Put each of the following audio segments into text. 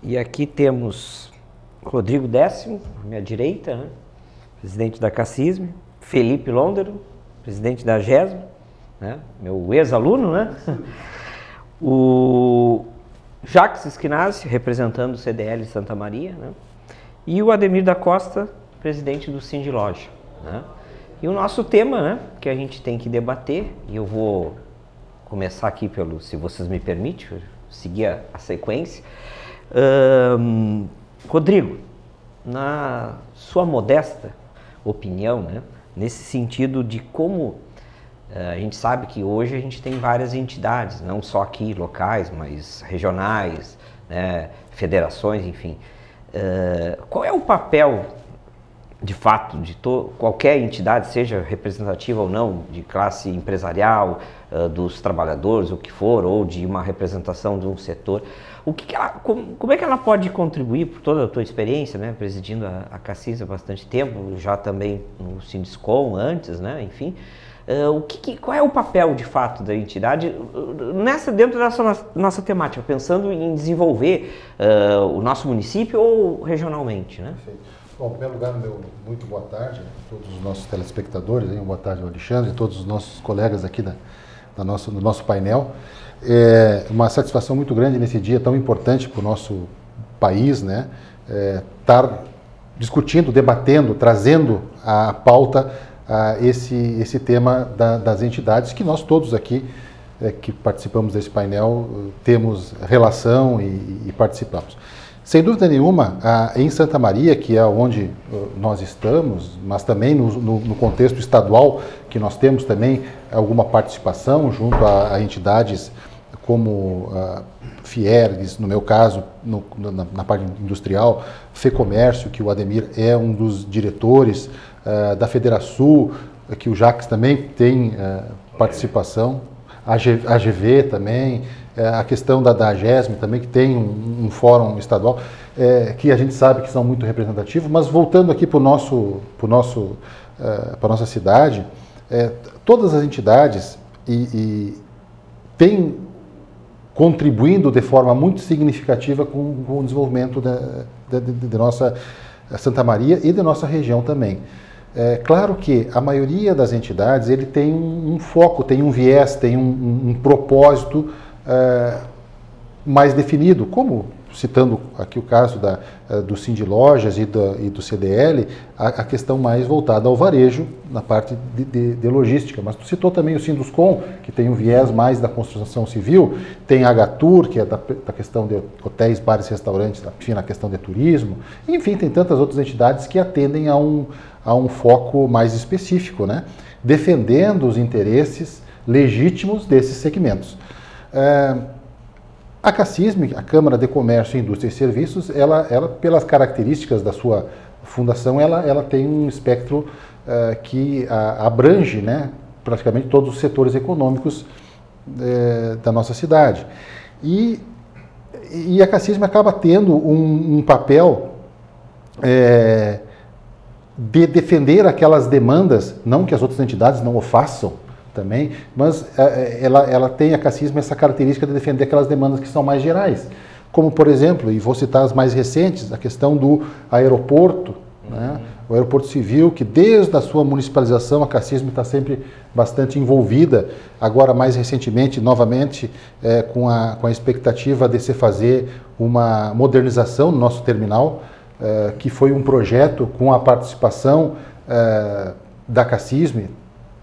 E aqui temos Rodrigo Décimo, à minha direita, né? Presidente da CACISM, Felipe Londero, presidente da GESM, né? Meu ex-aluno, né? O Jacques Esquinazzi, representando o CDL de Santa Maria, né? E o Ademir da Costa, presidente do Sindiloja, né? E o nosso tema, né, que a gente tem que debater, e eu vou começar aqui pelo, se vocês me permitem, seguir a sequência. Rodrigo, na sua modesta opinião, né, nesse sentido de como a gente sabe que hoje a gente tem várias entidades, não só aqui locais, mas regionais, né, federações, enfim. Qual é o papel, de fato, de qualquer entidade, seja representativa ou não, de classe empresarial, dos trabalhadores, o que for, ou de uma representação de um setor? Como é que ela pode contribuir, por toda a tua experiência, né, presidindo a CACISM há bastante tempo, já também no Sindiscom antes, né, enfim, qual é o papel, de fato, da entidade dentro dessa nossa temática, pensando em desenvolver o nosso município ou regionalmente, né? Perfeito. Bom, em primeiro lugar, muito boa tarde a todos os nossos telespectadores, boa tarde ao Alexandre, a todos os nossos colegas aqui do nosso painel. É uma satisfação muito grande nesse dia tão importante para o nosso país, né? Estar discutindo, debatendo, trazendo à pauta esse tema das entidades que nós todos aqui que participamos desse painel temos relação e participamos. Sem dúvida nenhuma, em Santa Maria, que é onde nós estamos, mas também no contexto estadual, que nós temos também alguma participação junto a entidades como Fiergs, no meu caso, na parte industrial, FEComércio, que o Ademir é um dos diretores, da Federasul, que o Jacques também tem participação, a GV também, a questão da GESM também, que tem um fórum estadual, que a gente sabe que são muito representativos, mas voltando aqui para a nossa cidade, todas as entidades têm contribuindo de forma muito significativa com o desenvolvimento de nossa Santa Maria e da nossa região também. Claro que a maioria das entidades ele tem um foco, tem um viés, tem um propósito mais definido, como, citando aqui o caso do Sindilojas e do CDL, a questão mais voltada ao varejo, na parte de logística. Mas tu citou também o Sinduscom, que tem um viés mais da construção civil, tem a Agatur, que é da questão de hotéis, bares, restaurantes, enfim, na questão de turismo, enfim, tem tantas outras entidades que atendem a um foco mais específico, né? Defendendo os interesses legítimos desses segmentos. A CACISM, a Câmara de Comércio, Indústria e Serviços, ela pelas características da sua fundação, ela tem um espectro que abrange, né, praticamente todos os setores econômicos da nossa cidade. E a CACISM acaba tendo um papel de defender aquelas demandas, não que as outras entidades não o façam também, mas ela tem, a CACISM, essa característica de defender aquelas demandas que são mais gerais, como, por exemplo, e vou citar as mais recentes, a questão do aeroporto, né? O aeroporto civil, que desde a sua municipalização a CACISM está sempre bastante envolvida, agora mais recentemente, novamente, com a expectativa de se fazer uma modernização no nosso terminal, que foi um projeto com a participação da CACISM,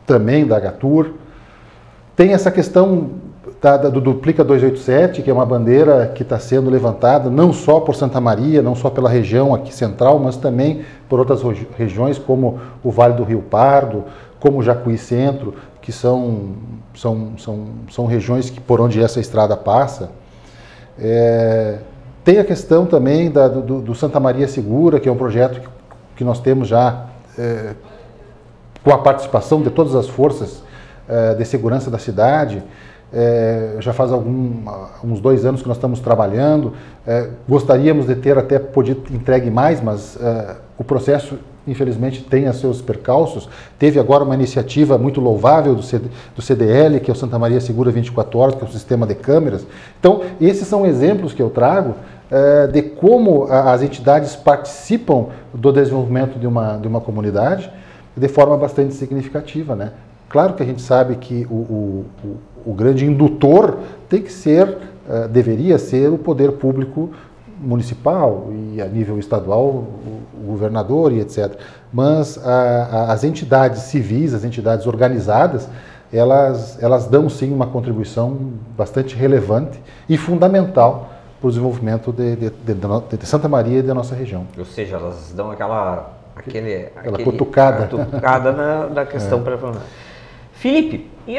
também da Agatur. Tem essa questão do Duplica 287, que é uma bandeira que está sendo levantada não só por Santa Maria, não só pela região aqui central, mas também por outras regiões como o Vale do Rio Pardo, como o Jacuí Centro, que são regiões por onde essa estrada passa. Tem a questão também do Santa Maria Segura, que é um projeto que nós temos já com a participação de todas as forças de segurança da cidade. Já faz uns 2 anos que nós estamos trabalhando. Gostaríamos de ter até podido entregue mais, mas o processo, infelizmente, tem os seus percalços. Teve agora uma iniciativa muito louvável do CDL, que é o Santa Maria Segura 24 Horas, que é um sistema de câmeras. Então, esses são exemplos que eu trago de como as entidades participam do desenvolvimento de uma comunidade de forma bastante significativa, né? Claro que a gente sabe que o grande indutor tem que ser, deveria ser o poder público municipal e a nível estadual o governador e etc. Mas as entidades civis, as entidades organizadas, elas dão sim uma contribuição bastante relevante e fundamental para o desenvolvimento de Santa Maria e da nossa região. Ou seja, elas dão aquela cutucada na questão para Felipe, e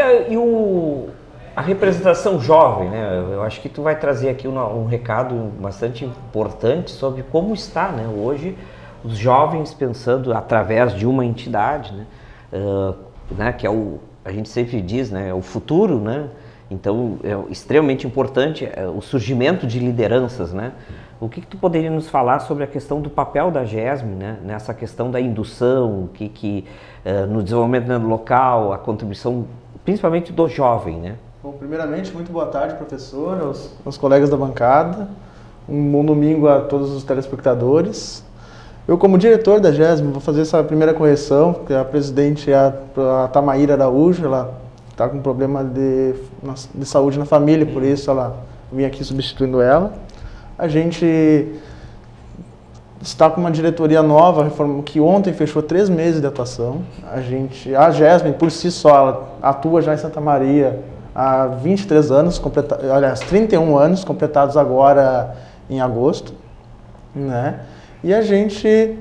a representação jovem, né? Eu acho que tu vai trazer aqui um recado bastante importante sobre como está, né, hoje os jovens pensando através de uma entidade, né, que a gente sempre diz, né, é o futuro, né? Então é extremamente importante o surgimento de lideranças, né? O que tu poderia nos falar sobre a questão do papel da GESM, né, nessa questão da indução, no desenvolvimento local, a contribuição principalmente do jovem, né? Bom, primeiramente, muito boa tarde, professor, aos colegas da bancada. Um bom domingo a todos os telespectadores. Eu, como diretor da GESM, vou fazer essa primeira correção, porque a presidente é a Tamaíra Araújo, ela está com problema de saúde na família, por isso ela vim aqui substituindo ela. A gente está com uma diretoria nova, que ontem fechou 3 meses de atuação. A GESM, por si só, ela atua já em Santa Maria há 23 anos, 31 anos, completados agora em agosto, né? E a gente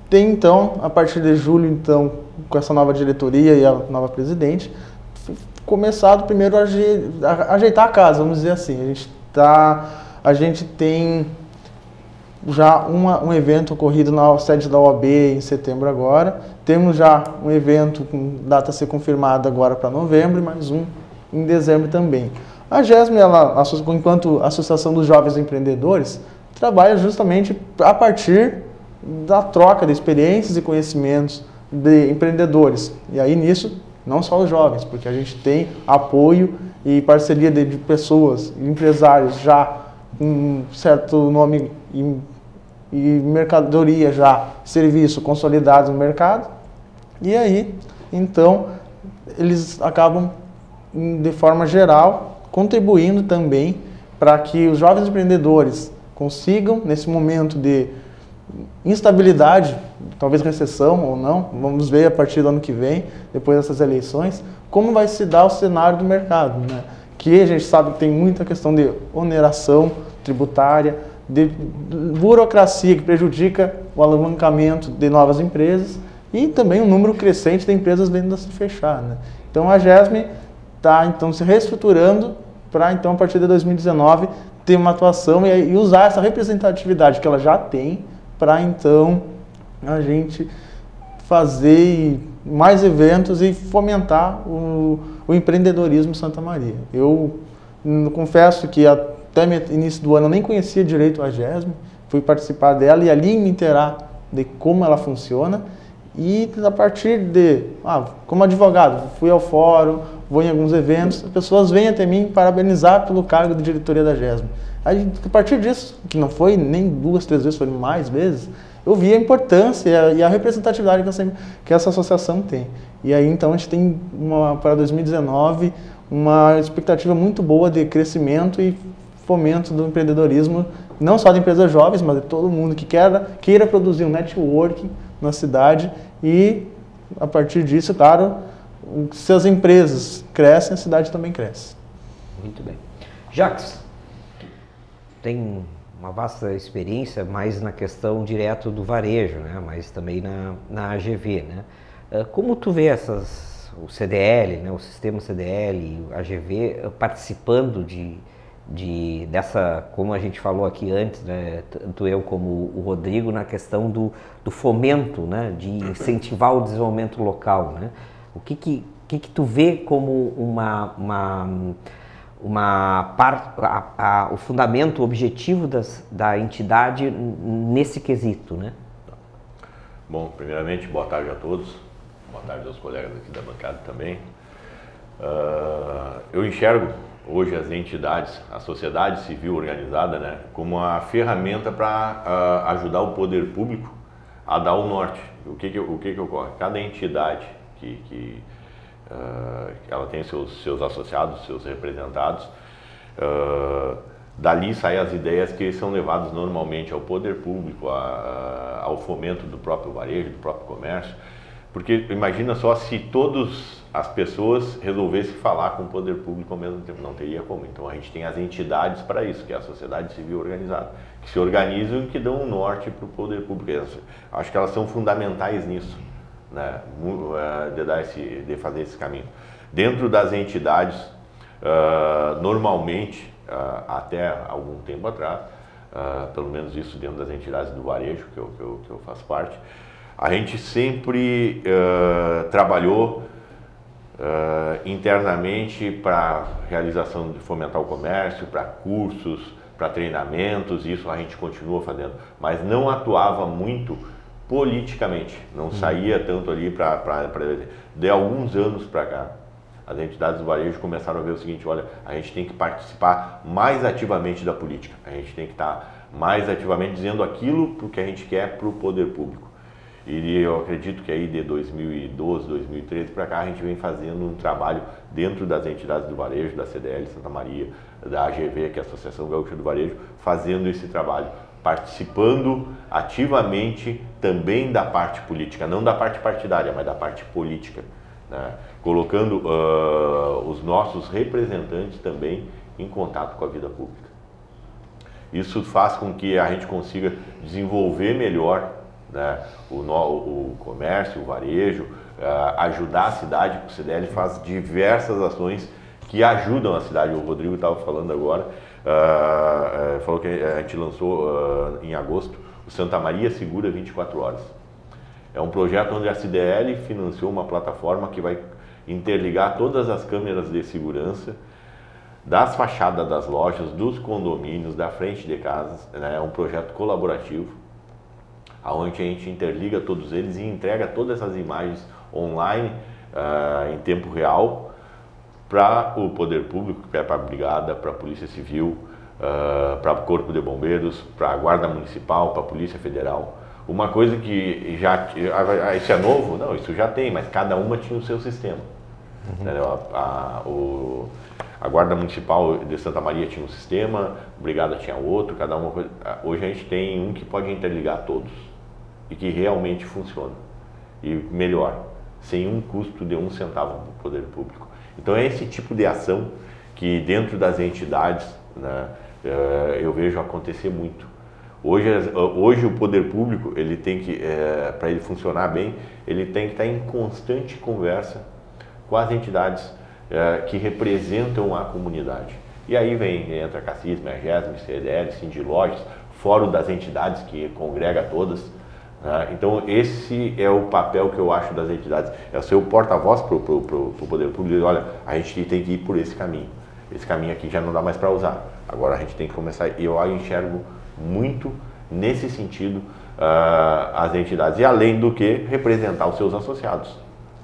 tem, então, a partir de julho, então, com essa nova diretoria e a nova presidente, começado primeiro a ajeitar a casa, vamos dizer assim. A gente tem já um evento ocorrido na sede da OAB em setembro agora. Temos já um evento com data a ser confirmada agora para novembro e mais um em dezembro também. A GESM, enquanto Associação dos Jovens Empreendedores, trabalha justamente a partir da troca de experiências e conhecimentos de empreendedores. E aí nisso, não só os jovens, porque a gente tem apoio e parceria de pessoas, empresários já com um certo nome e mercadoria já, serviço consolidados no mercado. E aí, então, eles acabam, de forma geral, contribuindo também para que os jovens empreendedores consigam, nesse momento de instabilidade, talvez recessão ou não, vamos ver a partir do ano que vem, depois dessas eleições, como vai se dar o cenário do mercado, né? Que a gente sabe que tem muita questão de oneração tributária, de burocracia que prejudica o alavancamento de novas empresas e também um número crescente de empresas vendo a se fechar, né? Então a GESM está então se reestruturando para então a partir de 2019 ter uma atuação e usar essa representatividade que ela já tem para então a gente fazer mais eventos e fomentar o empreendedorismo em Santa Maria. Eu confesso que até início do ano eu nem conhecia direito a GESM, fui participar dela e ali me inteirar de como ela funciona e a partir como advogado, fui ao fórum, vou em alguns eventos, as pessoas vêm até mim parabenizar pelo cargo de diretoria da GESM. Aí, a partir disso, que não foi nem 2, 3 vezes, foi mais vezes, eu vi a importância e a representatividade que essa associação tem. E aí, então, a gente tem, para 2019, uma expectativa muito boa de crescimento e fomento do empreendedorismo, não só de empresas jovens, mas de todo mundo que queira produzir um networking na cidade e, a partir disso, claro, se as empresas crescem, a cidade também cresce. Muito bem. Jacques, tem uma vasta experiência mais na questão direto do varejo, né? Mas também na AGV, né? Como tu vê o CDL, né? O sistema CDL, a AGV participando dessa, como a gente falou aqui antes, né? Tanto eu como o Rodrigo, na questão do fomento, né? De incentivar o desenvolvimento local, né? O que tu vê como o fundamento, o objetivo da entidade nesse quesito, né? Bom, primeiramente, boa tarde a todos, boa tarde aos colegas aqui da bancada também. Eu enxergo hoje as entidades, a sociedade civil organizada, né, como uma ferramenta para ajudar o poder público a dar o norte. O que ocorre? Cada entidade que ela tem seus associados, seus representados, dali saem as ideias que são levadas normalmente ao poder público, ao fomento do próprio varejo, do próprio comércio. Porque imagina só se todas as pessoas resolvessem falar com o poder público ao mesmo tempo, não teria como. Então a gente tem as entidades para isso, que é a sociedade civil organizada, que se organizam e que dão um norte para o poder público. Acho que elas são fundamentais nisso, né? De fazer esse caminho. Dentro das entidades, normalmente, até algum tempo atrás, pelo menos isso dentro das entidades do varejo, que eu faço parte, a gente sempre trabalhou internamente para realização de fomentar o comércio, para cursos, para treinamentos, isso a gente continua fazendo, mas não atuava muito politicamente, não saía tanto ali para... De alguns anos para cá, as entidades do varejo começaram a ver o seguinte: olha, a gente tem que participar mais ativamente da política, a gente tem que estar mais ativamente dizendo aquilo que a gente quer para o poder público. E eu acredito que aí de 2012, 2013 para cá a gente vem fazendo um trabalho dentro das entidades do varejo, da CDL Santa Maria, da AGV, que é a Associação Gaúcha do Varejo, fazendo esse trabalho, participando ativamente também da parte política, não da parte partidária, mas da parte política, né? Colocando os nossos representantes também em contato com a vida pública. Isso faz com que a gente consiga desenvolver melhor, né, o comércio, o varejo, ajudar a cidade. O CDL faz diversas ações que ajudam a cidade. O Rodrigo estava falando agora, falou que a gente lançou em agosto o Santa Maria Segura 24 Horas. É um projeto onde a CDL financiou uma plataforma que vai interligar todas as câmeras de segurança das fachadas das lojas, dos condomínios, da frente de casas, né? É um projeto colaborativo, onde a gente interliga todos eles e entrega todas essas imagens online em tempo real para o poder público, para a brigada, para a Polícia Civil, para o Corpo de Bombeiros, para a Guarda Municipal, para a Polícia Federal. Uma coisa que já... Isso é novo? Não, isso já tem, mas cada uma tinha o seu sistema. A Guarda Municipal de Santa Maria tinha um sistema, a Brigada tinha outro, cada uma coisa. Hoje a gente tem um que pode interligar todos e que realmente funciona. E melhor, sem um custo de 1 centavo para o poder público. Então é esse tipo de ação que dentro das entidades, né, eu vejo acontecer muito. Hoje o poder público, ele tem que, para ele funcionar bem, ele tem que estar em constante conversa com as entidades que representam a comunidade. E aí entra a CACISM, a GESM, CDL, Sindilojas, fórum das entidades que congrega todas. Então esse é o papel que eu acho das entidades, é ser o porta-voz para o poder público, dizer, olha, a gente tem que ir por esse caminho aqui já não dá mais para usar, agora a gente tem que começar. E eu enxergo muito nesse sentido as entidades, e além do que representar os seus associados,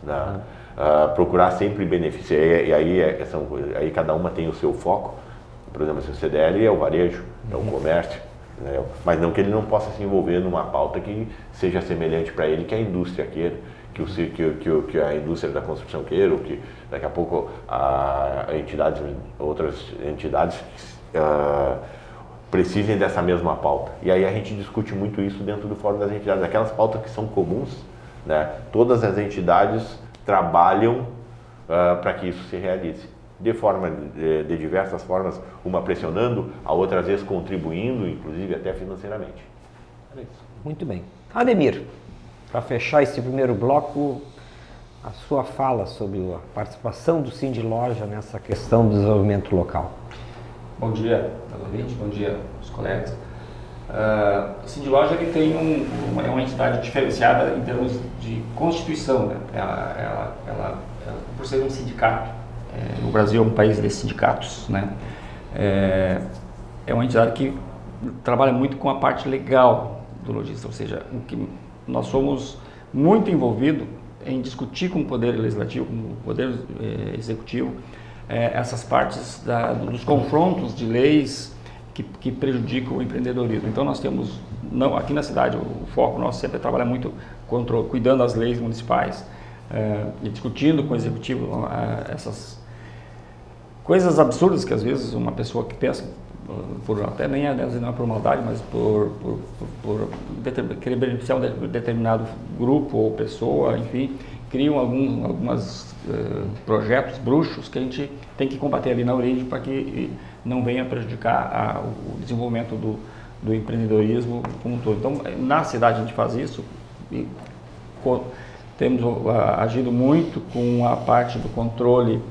né? Procurar sempre benefício, e aí cada uma tem o seu foco. Por exemplo, o CDL é o varejo, é o comércio, né? Mas não que ele não possa se envolver numa pauta que seja semelhante para ele, que a indústria queira, que a indústria da construção queira, ou que daqui a pouco outras entidades precisem dessa mesma pauta. E aí a gente discute muito isso dentro do Fórum das Entidades, aquelas pautas que são comuns, né? Todas as entidades trabalham para que isso se realize, de diversas formas, uma pressionando, a outra às vezes contribuindo, inclusive até financeiramente. É isso. Muito bem. Ademir, para fechar esse primeiro bloco, a sua fala sobre a participação do Sindiloja nessa questão do desenvolvimento local. Bom dia, novamente, bom dia aos colegas. O Sindiloja ele tem é uma entidade diferenciada em termos de constituição, né? Ela, por ser um sindicato, o Brasil é um país de sindicatos, né? É uma entidade que trabalha muito com a parte legal do lojista, ou seja, nós somos muito envolvidos em discutir com o Poder Legislativo, com o Poder Executivo, essas partes dos confrontos de leis que prejudicam o empreendedorismo. Então nós temos, aqui na cidade, o foco nosso sempre é trabalhar muito cuidando das leis municipais e discutindo com o executivo essas coisas absurdas que às vezes uma pessoa que pensa, até nem não é por maldade, mas por querer beneficiar um determinado grupo ou pessoa, enfim, criam alguns projetos bruxos que a gente tem que combater ali na origem para que não venha prejudicar o desenvolvimento do empreendedorismo como um todo. Então, na cidade a gente faz isso e temos agido muito com a parte do controle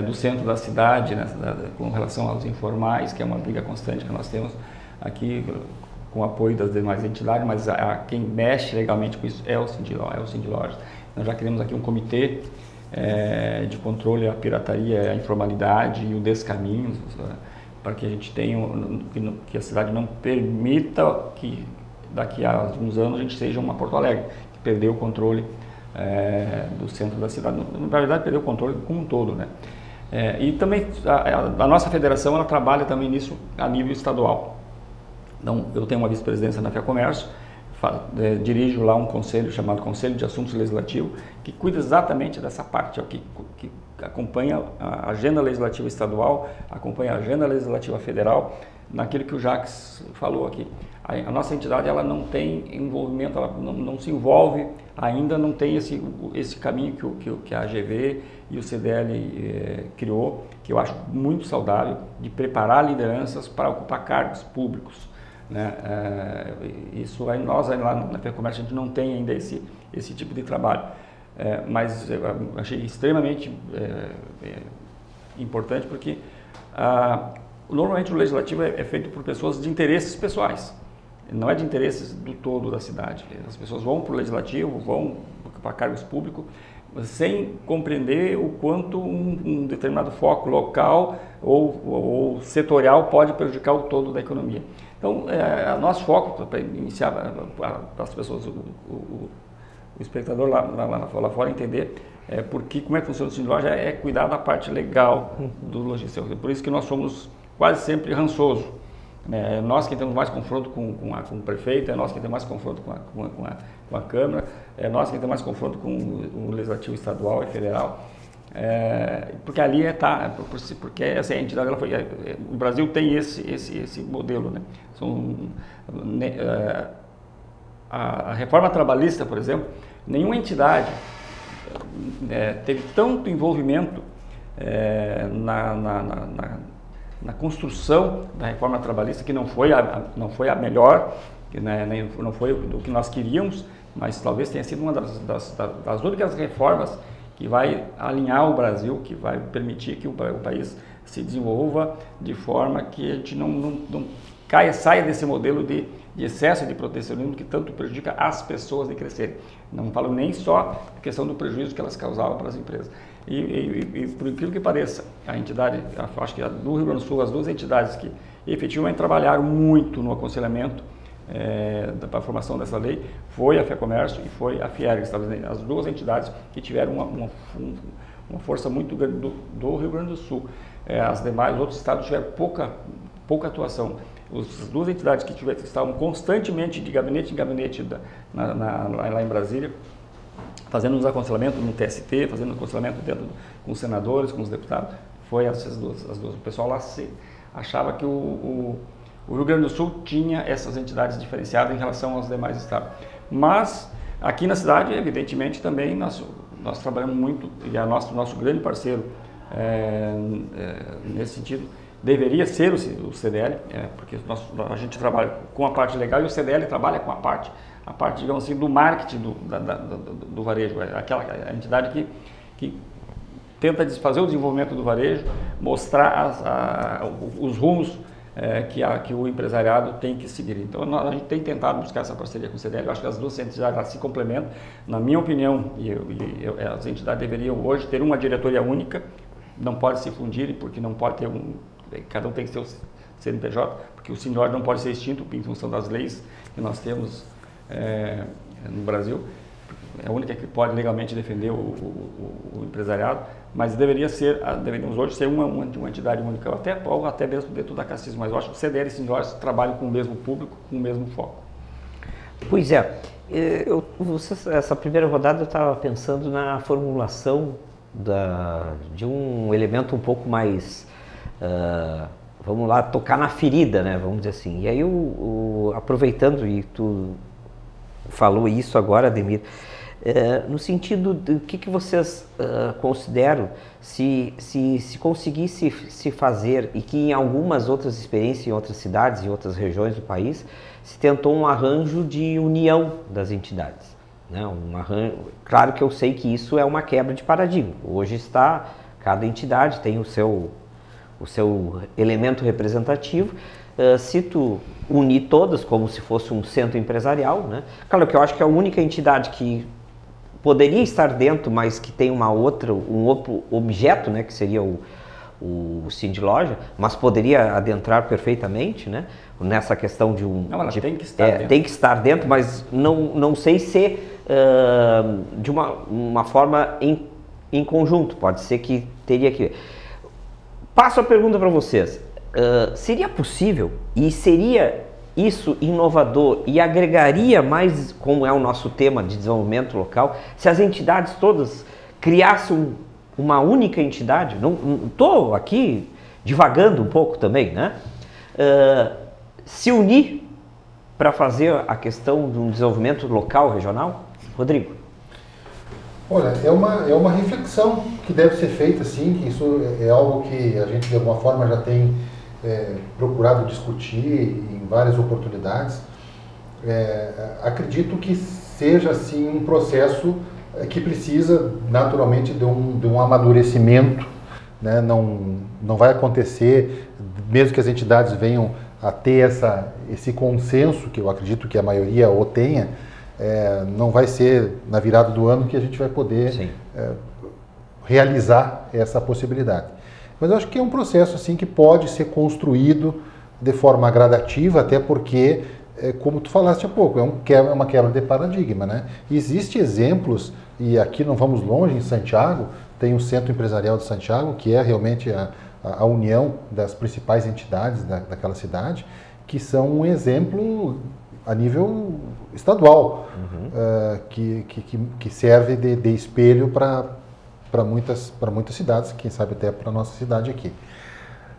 do centro da cidade, né, com relação aos informais, que é uma briga constante que nós temos aqui com o apoio das demais entidades, mas quem mexe legalmente com isso é o Sindilojas. Nós já criamos aqui um comitê de controle à pirataria, à informalidade e o descaminho, para que a gente tenha, que a cidade não permita que daqui a alguns anos a gente seja uma Porto Alegre, que perdeu o controle do centro da cidade. Na verdade, perdeu o controle como um todo, né? E também a nossa federação, ela trabalha também nisso a nível estadual. Então, eu tenho uma vice-presidência na FEComércio, dirijo lá um conselho chamado Conselho de Assuntos Legislativos, que cuida exatamente dessa parte, que acompanha a agenda legislativa estadual, acompanha a agenda legislativa federal, naquilo que o Jacques falou aqui. A nossa entidade, ela não tem envolvimento, ela não se envolve, ainda não tem esse caminho que a AGV e o CDL criou, que eu acho muito saudável, de preparar lideranças para ocupar cargos públicos, né? Isso aí, nós aí lá na FEComércio a gente não tem ainda esse tipo de trabalho, mas eu achei extremamente importante porque normalmente o legislativo é feito por pessoas de interesses pessoais, não é de interesses do todo da cidade. As pessoas vão para o legislativo, vão para cargos públicos, sem compreender o quanto um determinado foco local ou setorial pode prejudicar o todo da economia. Então, nosso foco, para iniciar para as pessoas, o espectador lá fora entender como é que funciona o Sindilojas, é cuidar da parte legal do logístico. Por isso que nós somos quase sempre rançosos. É nós que temos mais confronto com o prefeito, é nós que temos mais confronto com a Câmara, é nós que temos mais confronto com o Legislativo Estadual e Federal, porque ali porque essa entidade, o Brasil tem esse modelo, né? A reforma trabalhista, por exemplo, nenhuma entidade teve tanto envolvimento na construção da reforma trabalhista, que não foi a melhor, né, não foi o que nós queríamos, mas talvez tenha sido uma das únicas reformas que vai alinhar o Brasil, que vai permitir que o país se desenvolva de forma que a gente não saia desse modelo de excesso de protecionismo que tanto prejudica as pessoas de crescerem. Não falo nem só a questão do prejuízo que elas causavam para as empresas. E por incrível que pareça, a entidade, acho que do Rio Grande do Sul, as duas entidades que efetivamente trabalharam muito no aconselhamento para a formação dessa lei, foi a FEComércio e foi a Fiergs, as duas entidades que tiveram uma força muito grande do Rio Grande do Sul. Os outros estados tiveram pouca atuação. As duas entidades que estavam constantemente de gabinete em gabinete lá em Brasília, fazendo uns aconselhamentos no TST, fazendo aconselhamento com os senadores, com os deputados, foi as duas. O pessoal lá achava que o Rio Grande do Sul tinha essas entidades diferenciadas em relação aos demais estados. Mas aqui na cidade, evidentemente, também nós trabalhamos muito, e nosso grande parceiro nesse sentido deveria ser o CDL, porque a gente trabalha com a parte legal e o CDL trabalha com a parte, digamos assim, do marketing do varejo, a entidade que tenta fazer o desenvolvimento do varejo, mostrar os rumos que o empresariado tem que seguir. Então, a gente tem tentado buscar essa parceria com o CDL. Eu acho que as duas entidades se complementam. Na minha opinião, as entidades deveriam hoje ter uma diretoria única, não pode se fundirem, porque não pode ter cada um tem que ter o CNPJ, porque o Sindilojas não pode ser extinto em função das leis que nós temos no Brasil. É a única que pode legalmente defender o empresariado, mas deveríamos hoje ser uma entidade única, ou até mesmo dentro da CACIS, mas eu acho que o CDL e Sindlojas trabalham com o mesmo público, com o mesmo foco. Pois é, essa primeira rodada eu estava pensando na formulação de um elemento um pouco mais, vamos lá, tocar na ferida, né, vamos dizer assim. E aí, aproveitando, e tu falou isso agora, Ademir, no sentido do que vocês consideram, se conseguisse se fazer, e que em algumas outras experiências, em outras cidades, em outras regiões do país, se tentou um arranjo de união das entidades. Né? Claro que eu sei que isso é uma quebra de paradigma. Hoje cada entidade tem o seu elemento representativo. Se tu unir todas como se fosse um centro empresarial, né? Claro que eu acho que a única entidade que poderia estar dentro, mas que tem um outro objeto, né, que seria o Sindloja, mas poderia adentrar perfeitamente, né, nessa questão de um... Não, ela tem que estar dentro. Tem que estar dentro, mas não sei se de uma forma em conjunto, pode ser que teria que... Passo a pergunta para vocês. Seria possível e seria isso inovador e agregaria mais, como é o nosso tema de desenvolvimento local, se as entidades todas criassem uma única entidade? Não estou aqui divagando um pouco também, né? Se unir para fazer a questão de um desenvolvimento local, regional? Rodrigo? Olha, é uma reflexão que deve ser feita, sim, que isso é algo que a gente de alguma forma já tem procurado discutir em várias oportunidades. Acredito que seja, sim, um processo que precisa naturalmente de um amadurecimento, né? Não vai acontecer, mesmo que as entidades venham a ter esse consenso, que eu acredito que a maioria o tenha, não vai ser na virada do ano que a gente vai poder realizar essa possibilidade. Mas eu acho que é um processo assim que pode ser construído de forma gradativa, até porque, como tu falaste há pouco, é uma quebra de paradigma, né? Existem exemplos, e aqui não vamos longe, em Santiago, tem o Centro Empresarial de Santiago, que é realmente a união das principais entidades daquela cidade, que são um exemplo a nível estadual, que serve de espelho para muitas cidades, quem sabe até para a nossa cidade aqui.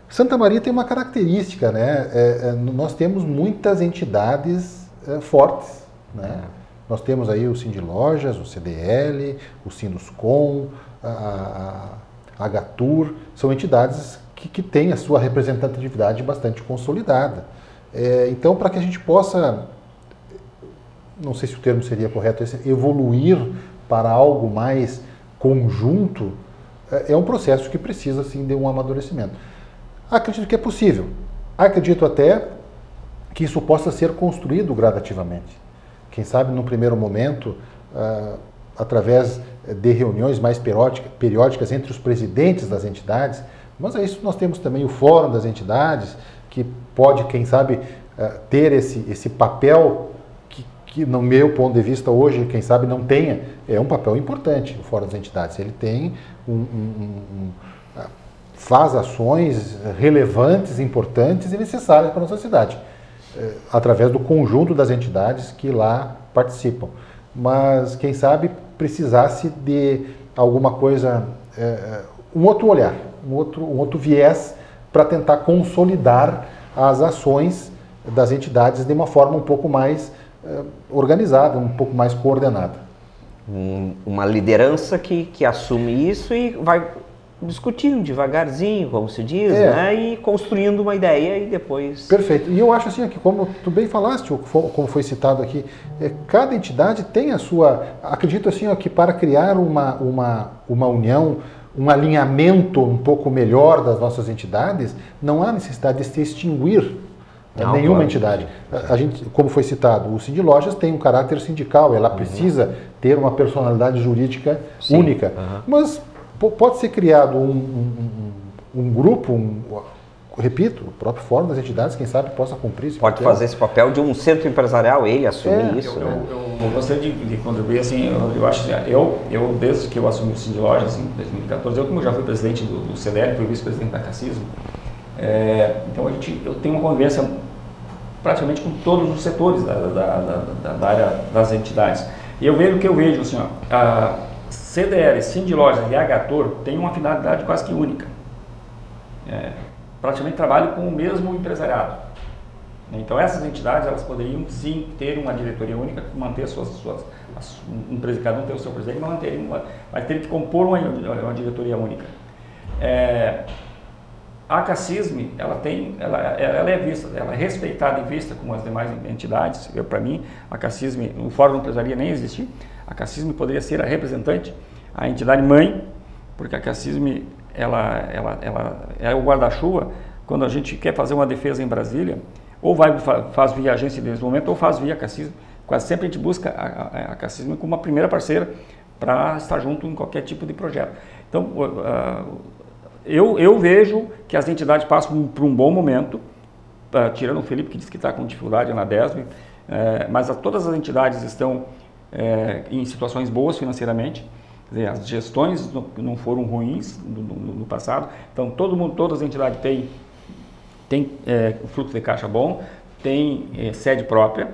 Santa Maria tem uma característica, né? Nós temos muitas entidades fortes, né? Nós temos aí o Sindlojas, o CDL, o Sinduscom, a Agatur, são entidades que têm a sua representatividade bastante consolidada. Então, para que a gente possa, não sei se o termo seria correto, evoluir para algo mais conjunto, é um processo que precisa, sim, de um amadurecimento. Acredito que é possível. Acredito até que isso possa ser construído gradativamente. Quem sabe, num primeiro momento, através de reuniões mais periódicas entre os presidentes das entidades, mas a isso nós temos também o Fórum das Entidades, que pode, quem sabe, ter esse papel que, no meu ponto de vista, hoje, quem sabe, não tenha. É um papel importante, o Fórum das Entidades. Ele tem faz ações relevantes, importantes e necessárias para a nossa cidade, através do conjunto das entidades que lá participam. Mas, quem sabe, precisasse de alguma coisa, um outro olhar, um outro viés para tentar consolidar as ações das entidades de uma forma um pouco mais organizada, um pouco mais coordenada. Uma liderança que assume isso e vai discutindo devagarzinho, como se diz, né? E construindo uma ideia e depois... Perfeito. E eu acho assim, que como tu bem falaste, como foi citado aqui, cada entidade tem a sua... Acredito assim, que para criar uma união, um alinhamento um pouco melhor das nossas entidades, não há necessidade de se extinguir nenhuma entidade. A gente, como foi citado, o Sindlojas tem um caráter sindical, ela precisa ter uma personalidade jurídica única. Mas pode ser criado um grupo, repito, o próprio fórum das entidades, quem sabe, possa cumprir esse Pode papel. fazer esse papel de um centro empresarial, ele assumir isso, né? Eu gostaria de contribuir, assim, eu acho que eu desde que eu assumi o Cindy Lojas, em 2014, eu como já fui presidente do CDL, fui vice-presidente da Cassismo, então eu tenho uma convivência praticamente com todos os setores da área das entidades. E eu vejo o que eu vejo, assim, ó, a CDL, Cindy Lojas e a Agator têm uma finalidade quase que única. Praticamente trabalham com o mesmo empresariado. Então essas entidades, elas poderiam sim ter uma diretoria única, manter cada um ter o seu presidente, mas ter que compor uma diretoria única. A Cassisme, ela é vista, ela é respeitada e vista como as demais entidades. Para mim, a Cassisme, o Fórum não precisaria nem existir. A Cassisme poderia ser a representante, a entidade mãe, porque a Cassisme ela é o guarda-chuva. Quando a gente quer fazer uma defesa em Brasília, ou faz via agência de desenvolvimento, ou faz via Cassisme. Quase sempre a gente busca a Cassisme como uma primeira parceira para estar junto em qualquer tipo de projeto. Então, eu vejo que as entidades passam por um bom momento, tirando o Felipe, que diz que está com dificuldade na DESB, mas todas as entidades estão em situações boas financeiramente. Quer dizer, as gestões não foram ruins no passado, então todas as entidades têm fluxo de caixa bom, tem sede própria,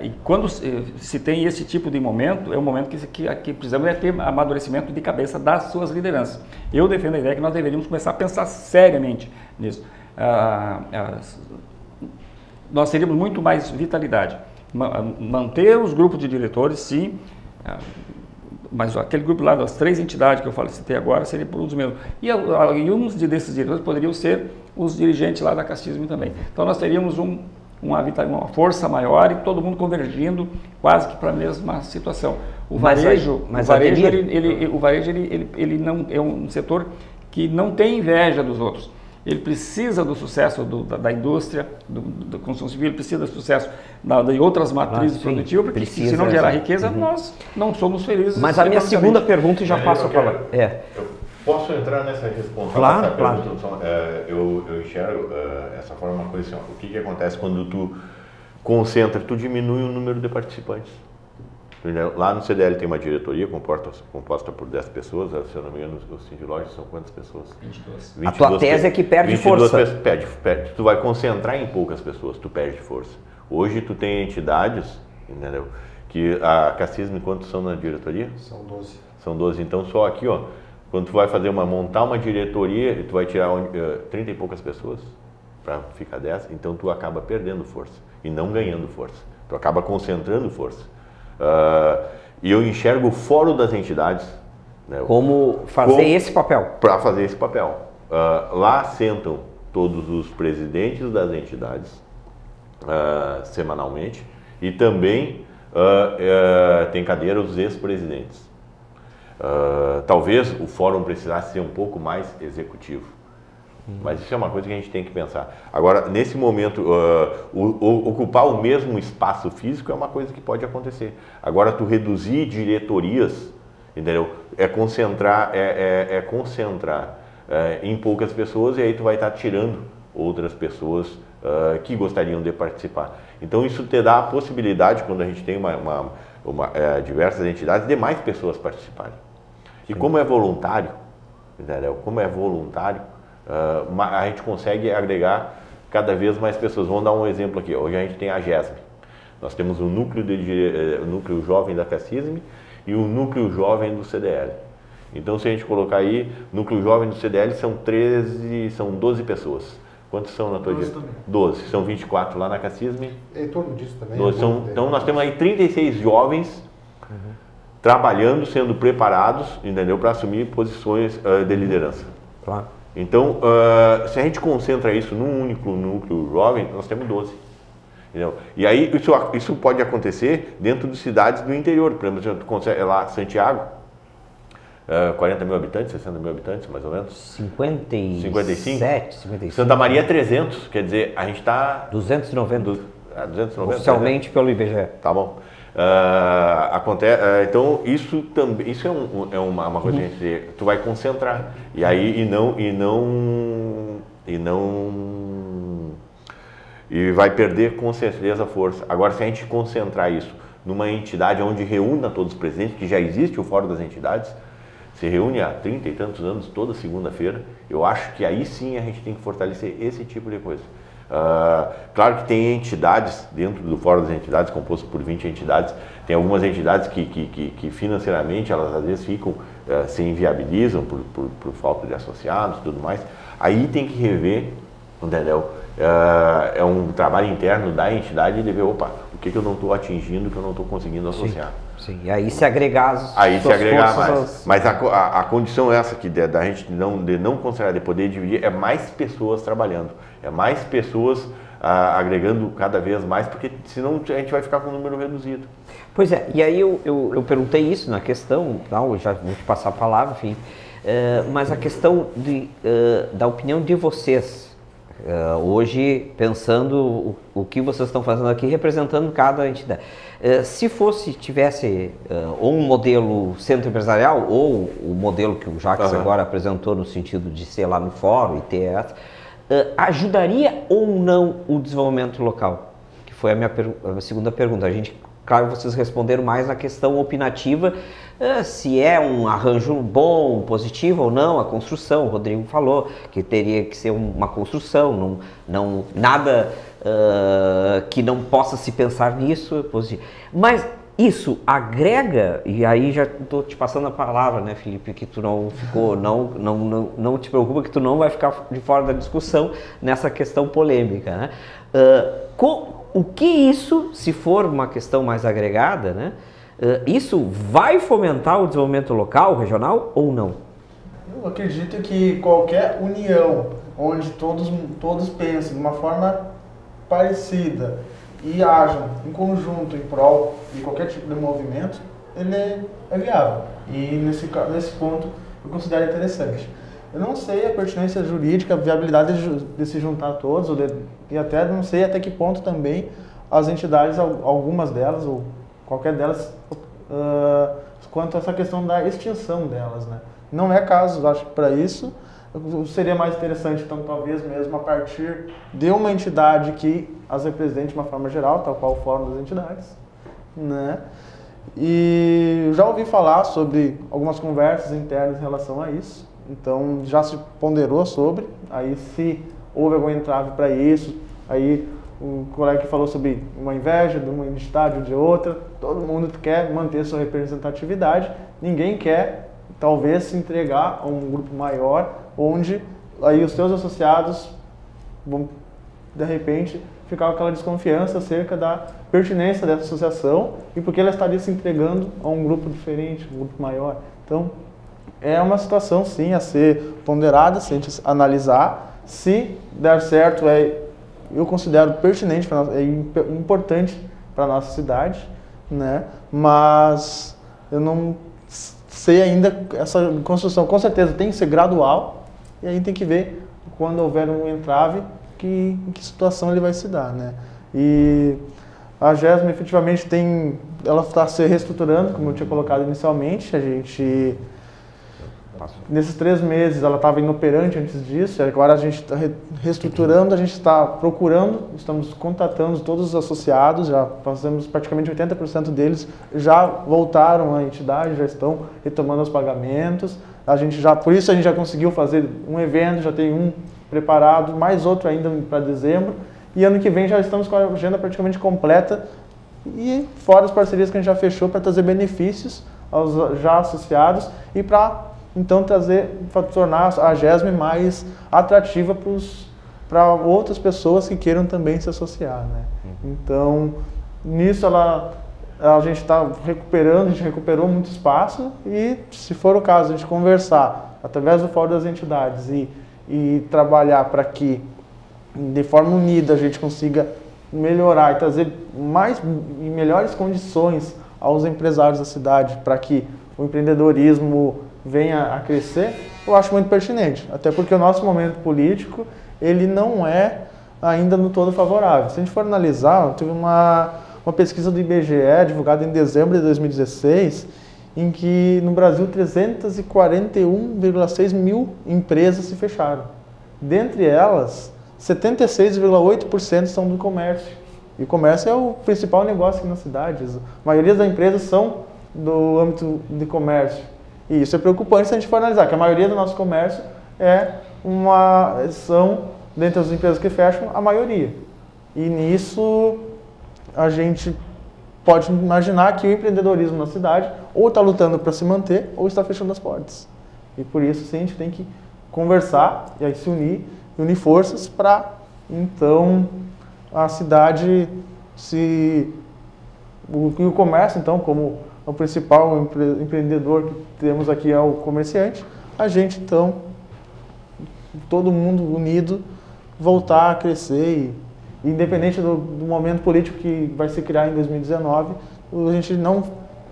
e quando se tem esse tipo de momento, é um momento que precisamos ter amadurecimento de cabeça das suas lideranças. Eu defendo a ideia que nós deveríamos começar a pensar seriamente nisso. Nós teríamos muito mais vitalidade. Manter os grupos de diretores, sim, mas aquele grupo lá das 3 entidades que eu citei agora seria por um dos mesmos. E uns desses diretores poderiam ser os dirigentes lá da Cassisme também. Então nós teríamos uma força maior e todo mundo convergindo quase que para a mesma situação. O varejo ele não é um setor que não tem inveja dos outros. Ele precisa do sucesso da indústria, da construção civil, ele precisa do sucesso de outras matrizes produtivas, porque se não gerar riqueza, nós não somos felizes. Mas a minha segunda pergunta, e já passo para lá. Eu posso entrar nessa resposta? Claro. Eu enxergo essa forma, uma coisa assim, o que acontece quando tu concentra, tu diminui o número de participantes. Lá no CDL tem uma diretoria composta por 10 pessoas, se eu não me engano, o Cindy Lojas são quantas pessoas? 22. A tua tese é que perde força. Perde. Tu vai concentrar em poucas pessoas, tu perde força. Hoje tu tem entidades, entendeu? Que a Cassisme, quantos são na diretoria? São 12. São 12, então só aqui, ó, quando tu vai montar uma diretoria, tu vai tirar 30 e poucas pessoas para ficar 10, então tu acaba perdendo força e não ganhando força. Tu acaba concentrando força. E eu enxergo o fórum das entidades, né, como fazer esse papel. Para fazer esse papel. Lá sentam todos os presidentes das entidades semanalmente e também tem cadeira os ex-presidentes. Talvez o fórum precisasse ser um pouco mais executivo. Mas isso é uma coisa que a gente tem que pensar. Agora, nesse momento, ocupar o mesmo espaço físico é uma coisa que pode acontecer. Agora, tu reduzir diretorias, entendeu? É concentrar em poucas pessoas, e aí tu vai estar tirando outras pessoas que gostariam de participar. Então, isso te dá a possibilidade, quando a gente tem diversas entidades, de mais pessoas participarem. E como é voluntário, entendeu? Como é voluntário, a gente consegue agregar cada vez mais pessoas. Vamos dar um exemplo aqui. Hoje a gente tem a GESB. Nós temos um núcleo jovem da Cassisme e um núcleo jovem do CDL. Então, se a gente colocar aí, núcleo jovem do CDL são 12 pessoas. Quantos são na tua diretoria? 12. São 24 lá na Cassisme. É em torno disso também. 12. Então, nós temos aí 36 jovens trabalhando, sendo preparados, entendeu, para assumir posições de liderança. Claro. Então, se a gente concentra isso num único núcleo jovem, nós temos 12. Entendeu? E aí, isso pode acontecer dentro de cidades do interior. Por exemplo, tu consegue, lá, Santiago, 40 mil habitantes, 60 mil habitantes, mais ou menos. 55? 55. Santa Maria é 300, quer dizer, a gente está... 290. 290. Oficialmente pelo IBGE. Tá bom. Então isso também, isso é uma coisa que a gente, tu vai concentrar e aí e não e vai perder com certeza a força. Agora, se a gente concentrar isso numa entidade onde reúna todos os presidentes, que já existe o Fórum das Entidades, se reúne há 30 e tantos anos, toda segunda-feira, eu acho que aí sim a gente tem que fortalecer esse tipo de coisa. Claro que tem entidades dentro do Fórum das Entidades, composto por 20 entidades, tem algumas entidades que financeiramente elas às vezes ficam, se inviabilizam por falta de associados e tudo mais. Aí tem que rever, entendeu? É um trabalho interno da entidade de ver, opa, o que eu não estou atingindo, que eu não estou conseguindo associar. Sim, e aí se agregar mais. Mas a condição é essa que da gente de não considerar, de poder dividir, é mais pessoas trabalhando, é mais pessoas agregando cada vez mais, porque senão a gente vai ficar com um número reduzido. Pois é, e aí eu perguntei isso na questão, não, já vou te passar a palavra, enfim, mas a questão da opinião de vocês, hoje pensando o que vocês estão fazendo aqui, representando cada entidade. Se tivesse ou um modelo centro empresarial ou o modelo que o Jacques agora apresentou no sentido de ser lá no fórum e ter ajudaria ou não o desenvolvimento local? Que foi a minha segunda pergunta. Claro, vocês responderam mais na questão opinativa, se é um arranjo bom, positivo ou não, a construção. O Rodrigo falou que teria que ser uma construção, nada que não possa se pensar nisso positivo. Mas isso agrega, e aí já estou te passando a palavra, né, Felipe, que tu não ficou, não te preocupa que tu não vai ficar de fora da discussão nessa questão polêmica, né? O que isso, se for uma questão mais agregada, né, isso vai fomentar o desenvolvimento local, regional ou não? Eu acredito que qualquer união onde todos pensem de uma forma parecida e ajam em conjunto em prol de qualquer tipo de movimento, ele é viável. E nesse ponto eu considero interessante. Eu não sei a pertinência jurídica, a viabilidade de se juntar a todos, e até não sei até que ponto também as entidades, algumas delas, ou qualquer delas, quanto a essa questão da extinção delas, né? Não é caso, acho que para isso, seria mais interessante, então, talvez mesmo a partir de uma entidade que as represente de uma forma geral, tal qual o Fórum das Entidades, né? E já ouvi falar sobre algumas conversas internas em relação a isso. Então, já se ponderou sobre, aí se houve algum entrave para isso, aí o colega que falou sobre uma inveja de uma entidade ou de outra, todo mundo quer manter sua representatividade, ninguém quer, talvez, se entregar a um grupo maior, onde aí os seus associados vão, de repente, ficar com aquela desconfiança acerca da pertinência dessa associação e porque ela estaria se entregando a um grupo diferente, um grupo maior. Então, é uma situação, sim, a ser ponderada, se a gente analisar. Se der certo, eu considero pertinente, importante para a nossa cidade, né? Mas eu não sei ainda essa construção. Com certeza tem que ser gradual e aí tem que ver, quando houver um entrave, em que situação ele vai se dar, né? E a GESM efetivamente ela está se reestruturando, como eu tinha colocado inicialmente. A gente, nesses 3 meses, ela estava inoperante antes disso, agora a gente está reestruturando, a gente está procurando, estamos contatando todos os associados, já fazemos praticamente 80% deles, já voltaram à entidade, já estão retomando os pagamentos. Por isso a gente já conseguiu fazer um evento, já tem um preparado, mais outro ainda para dezembro, e ano que vem já estamos com a agenda praticamente completa, e fora as parcerias que a gente já fechou para trazer benefícios aos já associados e para então tornar a GESM mais atrativa para outras pessoas que queiram também se associar, né? Então, nisso a gente está recuperando, a gente recuperou muito espaço e, se for o caso, a gente conversar através do Fórum das Entidades e trabalhar para que, de forma unida, a gente consiga melhorar e trazer e melhores condições aos empresários da cidade para que o empreendedorismo venha a crescer, eu acho muito pertinente. Até porque o nosso momento político, ele não é ainda no todo favorável. Se a gente for analisar, teve uma pesquisa do IBGE, divulgada em dezembro de 2016, em que no Brasil 341,6 mil empresas se fecharam. Dentre elas, 76,8% são do comércio. E o comércio é o principal negócio aqui na cidade. A maioria das empresas são do âmbito de comércio. E isso é preocupante se a gente for analisar, que a maioria do nosso comércio são, dentre as empresas que fecham, a maioria. E nisso a gente pode imaginar que o empreendedorismo na cidade ou está lutando para se manter ou está fechando as portas. E por isso sim, a gente tem que conversar e aí se unir forças para então a cidade o comércio então como o principal empreendedor que temos aqui é o comerciante, a gente então todo mundo unido voltar a crescer e independente do momento político que vai se criar em 2019, a gente não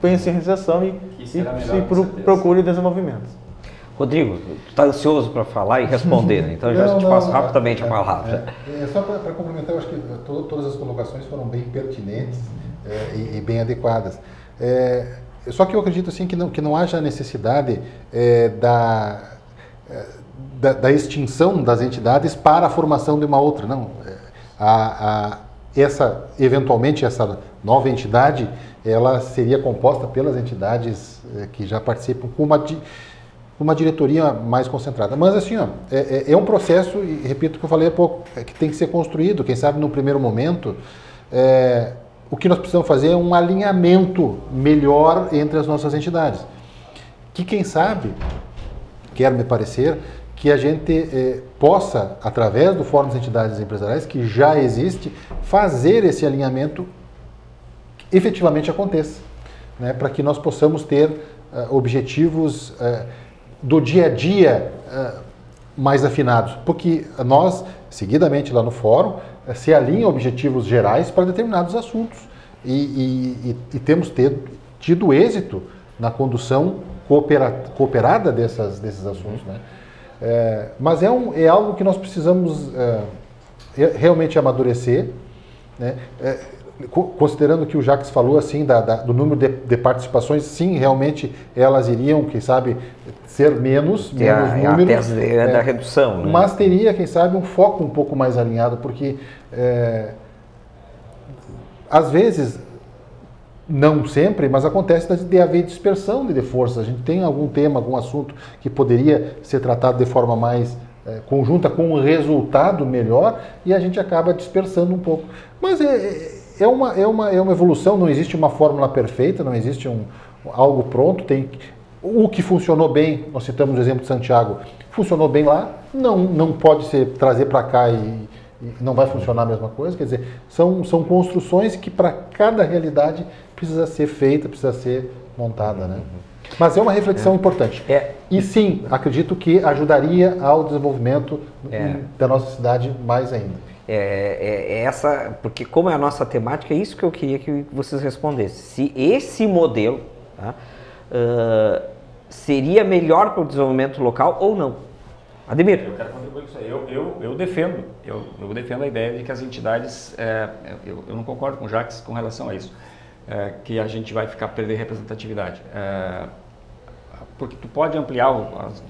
pense em recessão e procure desenvolvimento. Rodrigo, tu está ansioso para falar e responder, né? Então já te passo rapidamente a palavra. Só para complementar, eu acho que todas as colocações foram bem pertinentes e bem adequadas. Só que eu acredito assim, que não haja necessidade da extinção das entidades para a formação de uma outra, não. Eventualmente, essa nova entidade, ela seria composta pelas entidades que já participam com uma diretoria mais concentrada. Mas assim, é um processo, e repito o que eu falei há pouco, que tem que ser construído. Quem sabe no primeiro momento, o que nós precisamos fazer é um alinhamento melhor entre as nossas entidades. Que quem sabe, quero me parecer, que a gente possa, através do Fórum das Entidades Empresariais, que já existe, fazer esse alinhamento efetivamente aconteça, né, para que nós possamos ter objetivos do dia a dia mais afinados, porque nós, seguidamente lá no Fórum, se alinham objetivos gerais para determinados assuntos e temos tido êxito na condução cooperada desses assuntos, né? Mas é algo que nós precisamos realmente amadurecer, né? Considerando que o Jacques falou assim do número de participações, sim, realmente elas iriam, quem sabe, ser menos número. A tese da redução, né? Mas teria, quem sabe, um foco um pouco mais alinhado, porque às vezes, não sempre, mas acontece de haver dispersão de forças. A gente tem algum tema, algum assunto que poderia ser tratado de forma mais conjunta, com um resultado melhor, e a gente acaba dispersando um pouco. Mas é uma evolução, não existe uma fórmula perfeita, não existe algo pronto. O que funcionou bem, nós citamos o exemplo de Santiago, funcionou bem lá, não pode trazer para cá e não vai funcionar a mesma coisa. Quer dizer, são construções que para cada realidade precisa ser feita, precisa ser montada, né? Mas é uma reflexão importante. E sim, acredito que ajudaria ao desenvolvimento da nossa cidade mais ainda. Porque como é a nossa temática, é isso que eu queria que vocês respondessem. Se esse modelo, tá, seria melhor para o desenvolvimento local ou não? Ademir. Eu quero contribuir com isso aí. Eu defendo a ideia de que as entidades, eu não concordo com o Jacques com relação a isso, que a gente vai perder representatividade. Porque tu pode ampliar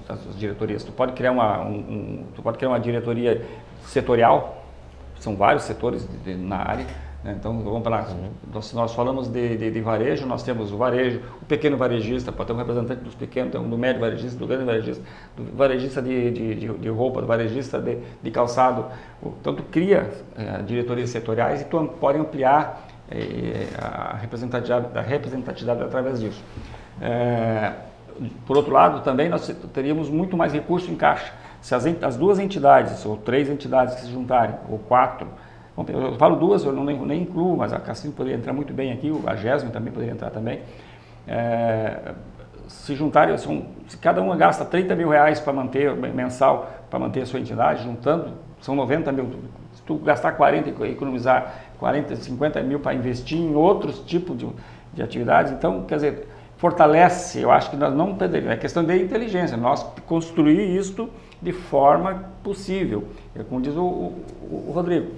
as diretorias, tu pode criar uma diretoria setorial, são vários setores na área, né? Então vamos falar, nós falamos de varejo, nós temos o varejo, o pequeno varejista, pode ter um representante dos pequenos, tem um do médio varejista, do grande varejista, do varejista de roupa, do varejista de calçado. Então tu cria diretorias setoriais e tu pode ampliar a representatividade através disso. Por outro lado, também nós teríamos muito mais recurso em caixa. Se as duas entidades, ou 3 entidades que se juntarem, ou 4, eu falo 2, eu nem incluo, mas a Cassino poderia entrar muito bem aqui, a GESM também poderia entrar também. Se juntarem, se cada uma gasta 30 mil reais para manter, mensal, para manter a sua entidade, juntando, são 90 mil. Se tu gastar 40 e economizar 40, 50 mil para investir em outros tipos de atividades, então, quer dizer, fortalece, eu acho que nós não perderíamos, é questão de inteligência, nós construir isto de forma possível, como diz o Rodrigo,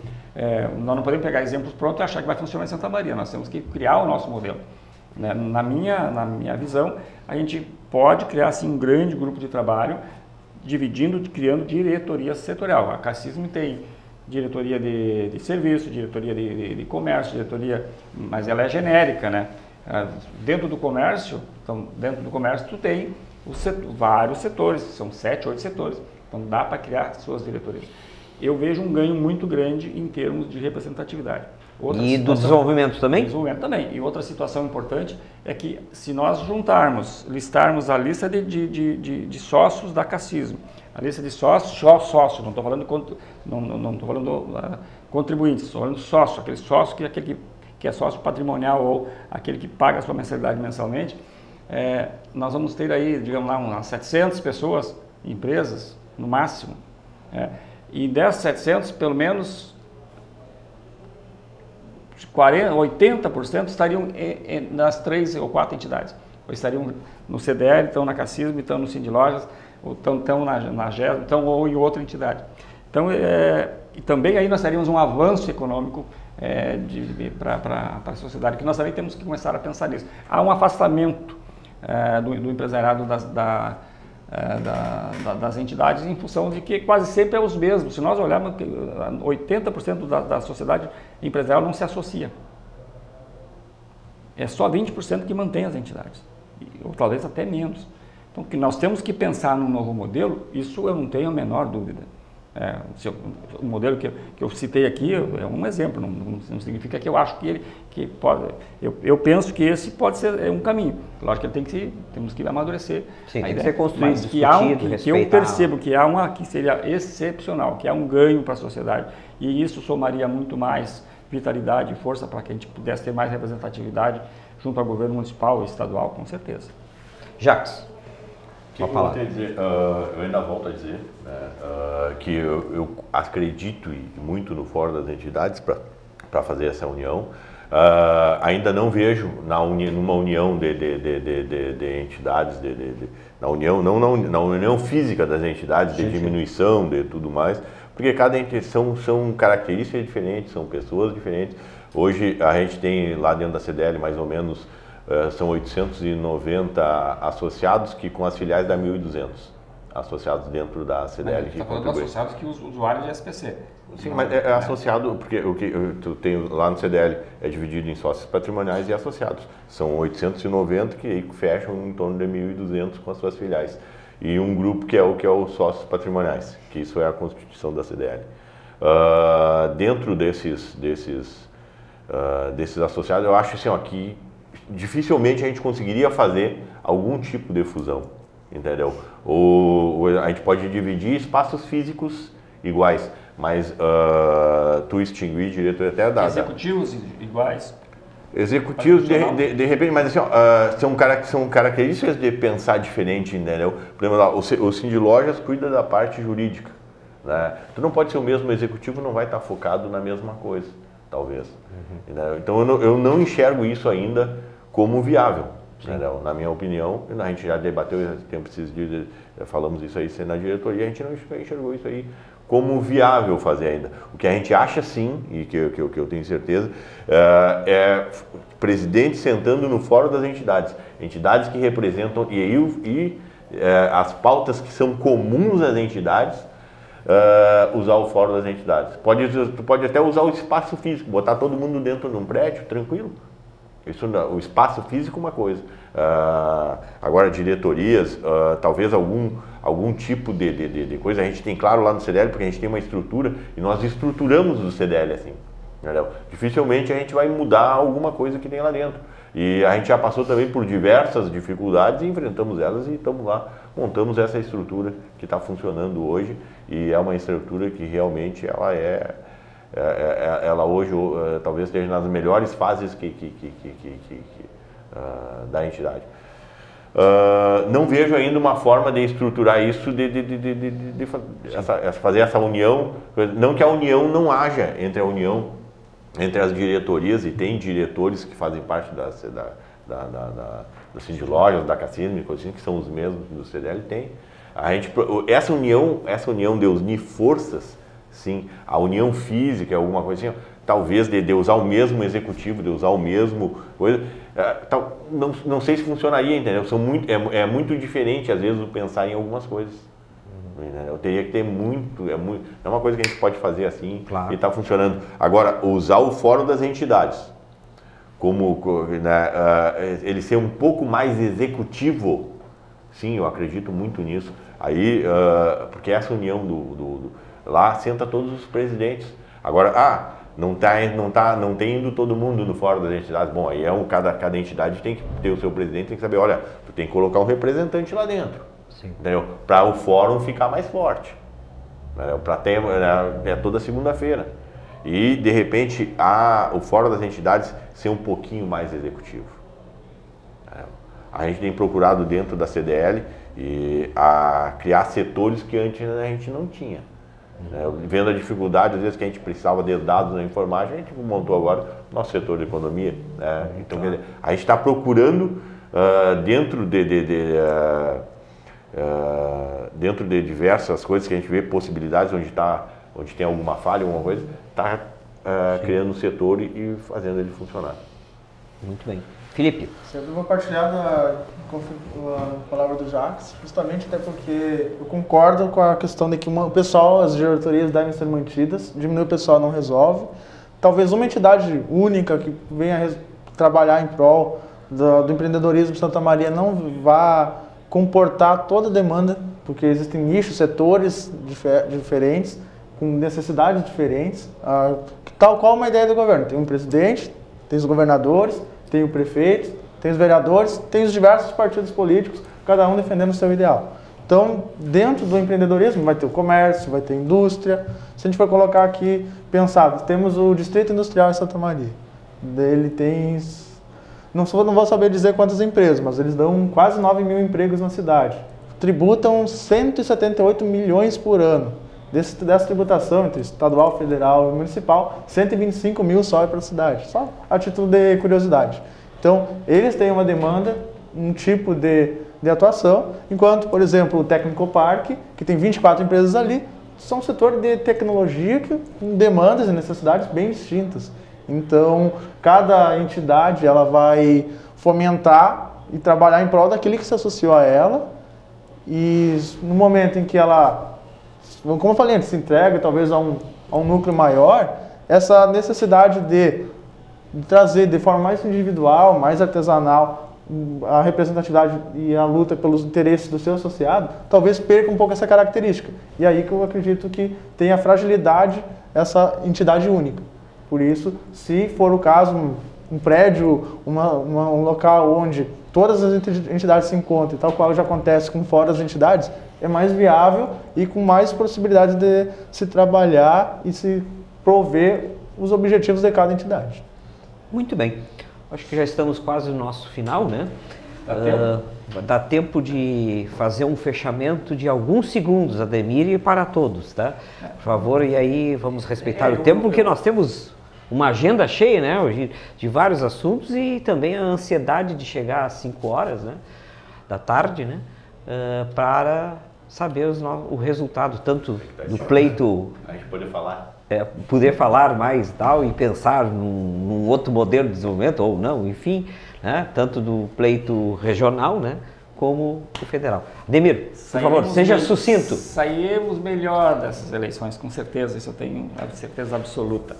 nós não podemos pegar exemplos prontos e achar que vai funcionar em Santa Maria, nós temos que criar o nosso modelo. Né? Na minha visão, a gente pode criar assim, um grande grupo de trabalho dividindo, criando diretoria setorial. A Cassism tem diretoria de serviço, diretoria de comércio, diretoria, mas ela é genérica, né? Dentro do comércio, então, tu tem vários setores, são 7, 8 setores, então dá para criar suas diretorias. Eu vejo um ganho muito grande em termos de representatividade. E do desenvolvimento também? Desenvolvimento também. E outra situação importante é que se nós listarmos a lista de sócios da Cassism, a lista de sócios, não estou falando contribuintes, estou falando sócio, aquele sócio que é sócio patrimonial ou aquele que paga a sua mensalidade mensalmente, nós vamos ter aí, digamos lá, umas 700 pessoas, empresas, no máximo. E dessas 700, pelo menos 80% estariam nas 3 ou 4 entidades. Ou estariam no CDL, estão na Cassism, estão no Sindlojas, ou estão na GES, ou em outra entidade. Então, e também aí nós teríamos um avanço econômico para a sociedade, que nós também temos que começar a pensar nisso. Há um afastamento do empresariado das entidades em função de que quase sempre é os mesmos. Se nós olharmos, 80% da sociedade empresarial não se associa. É só 20% que mantém as entidades, ou talvez até menos. Então, que nós temos que pensar num novo modelo, isso eu não tenho a menor dúvida. O modelo que eu citei aqui é um exemplo, não significa que eu acho que pode. Eu penso que esse pode ser um caminho. Lógico que temos que amadurecer. Sim, a tem ideia, que ser construído, mas discutido, que eu percebo que seria excepcional, que há um ganho para a sociedade, e isso somaria muito mais vitalidade e força para que a gente pudesse ter mais representatividade junto ao governo municipal e estadual, com certeza. Jacques. O que eu vou dizer? Eu ainda volto a dizer, né, que eu acredito muito no fórum das entidades para fazer essa união. Ainda não vejo numa união de entidades, na união física das entidades, de diminuição, de tudo mais, porque cada são características diferentes, são pessoas diferentes. Hoje a gente tem lá dentro da CDL mais ou menos são 890 associados, que com as filiais dá 1.200 associados dentro da CDL. Você está falando de associados que os usuários de SPC. Sim, mas é associado, porque o que tu tem lá no CDL é dividido em sócios patrimoniais e associados. São 890 que fecham em torno de 1.200 com as suas filiais. E um grupo que é os sócios patrimoniais, que isso é a constituição da CDL. Dentro desses associados, eu acho assim, que dificilmente a gente conseguiria fazer algum tipo de fusão, entendeu? Ou a gente pode dividir espaços físicos iguais, mas tu extinguir diretor até executivos iguais. Executivos de repente, mas assim, são características de pensar diferente, entendeu? Por exemplo, lá, o Sindlojas cuida da parte jurídica, né? Tu não pode ser o mesmo executivo, não vai estar focado na mesma coisa, talvez. Então eu não enxergo isso ainda como viável, entendeu? Na minha opinião. A gente já debateu esses dias, falamos isso aí na diretoria, a gente não enxergou isso aí como viável fazer ainda. O que a gente acha sim, e que eu tenho certeza, é presidente sentando no fórum das entidades que representam as pautas que são comuns às entidades, usar o fórum das entidades. Tu pode até usar o espaço físico, botar todo mundo dentro de um prédio, tranquilo. O espaço físico é uma coisa. Agora, diretorias, talvez algum tipo de coisa, a gente tem claro lá no CDL, porque a gente tem uma estrutura e nós estruturamos o CDL assim. Entendeu? Dificilmente a gente vai mudar alguma coisa que tem lá dentro. E a gente já passou também por diversas dificuldades e enfrentamos elas e estamos lá, montamos essa estrutura que está funcionando hoje, e é uma estrutura que realmente ela hoje talvez esteja nas melhores fases da entidade. Não vejo ainda uma forma de estruturar isso, fazer essa união, não que a união não haja entre as diretorias, e tem diretores que fazem parte da Sindlojas, da Cassism, que são os mesmos do CDL, tem. Essa união de unir forças, sim, a união física, alguma coisa assim, talvez de usar o mesmo executivo, de usar o mesmo coisa, não sei se funcionaria, entendeu? É muito diferente, às vezes, o pensar em algumas coisas. Eu teria que ter muito, é uma coisa que a gente pode fazer assim Claro. e está funcionando. Agora, usar o fórum das entidades, como ele ser um pouco mais executivo, sim, eu acredito muito nisso. Aí, porque essa união lá senta todos os presidentes. Agora, não tem indo todo mundo no fórum das entidades. Bom, aí cada entidade tem que ter o seu presidente, tem que saber, olha, tu tem que colocar um representante lá dentro. Entendeu? Para o fórum ficar mais forte. Para ter, toda segunda-feira. E, de repente, o fórum das entidades ser um pouquinho mais executivo. A gente tem procurado dentro da CDL a criar setores que antes a gente não tinha. Vendo a dificuldade, às vezes, que a gente precisava de dados na informática, a gente montou agora o nosso setor de economia. Então, quer dizer, a gente está procurando dentro de diversas coisas que a gente vê possibilidades onde tem alguma falha, alguma coisa, está criando um setor e fazendo ele funcionar. Muito bem. Felipe. Sempre vou partilhar a palavra do Jacques, justamente até porque eu concordo com a questão de que o pessoal, as diretorias devem ser mantidas, diminuir o pessoal não resolve. Talvez uma entidade única que venha trabalhar em prol do empreendedorismo de Santa Maria não vá comportar toda a demanda, porque existem nichos, setores diferentes, com necessidades diferentes. Tal qual uma ideia do governo. Tem um presidente, tem os governadores, tem o prefeito, tem os vereadores, tem os diversos partidos políticos, cada um defendendo o seu ideal. Então, dentro do empreendedorismo vai ter o comércio, vai ter a indústria. Se a gente for colocar aqui, pensado, temos o Distrito Industrial em Santa Maria. Ele tem, não vou saber dizer quantas empresas, mas eles dão quase 9 mil empregos na cidade. Tributam 178 milhões por ano. Dessa tributação entre estadual, federal e municipal, 125 mil só é para a cidade, só a título de curiosidade. Então, eles têm uma demanda, um tipo de atuação, enquanto, por exemplo, o Técnico Parque, que tem 24 empresas ali, são um setor de tecnologia com demandas e necessidades bem distintas. Então, cada entidade ela vai fomentar e trabalhar em prol daquele que se associou a ela, e no momento em que ela, como eu falei antes, se entrega talvez a um núcleo maior, essa necessidade de trazer de forma mais individual, mais artesanal, a representatividade e a luta pelos interesses do seu associado, talvez perca um pouco essa característica. E aí que eu acredito que tem a fragilidade essa entidade única. Por isso, se for o caso, um prédio, um local onde todas as entidades se encontram, tal qual já acontece com fora das entidades, é mais viável e com mais possibilidades de se trabalhar e se prover os objetivos de cada entidade. Muito bem. Acho que já estamos quase no nosso final, né? Dá tempo de fazer um fechamento de alguns segundos, Ademir, e para todos, tá? Por favor, e aí vamos respeitar o tempo, porque nós temos uma agenda cheia, né? Hoje, de vários assuntos e também a ansiedade de chegar às 5 horas, né? Da tarde, né? Para saber o resultado, tanto do pleito... A gente poder falar. Poder falar mais e tal, e pensar num outro modelo de desenvolvimento, ou não, enfim, né? Tanto do pleito regional, né? Como o federal. Ademir, por favor, seja sucinto. Sairemos melhor dessas eleições, com certeza, isso eu tenho certeza absoluta.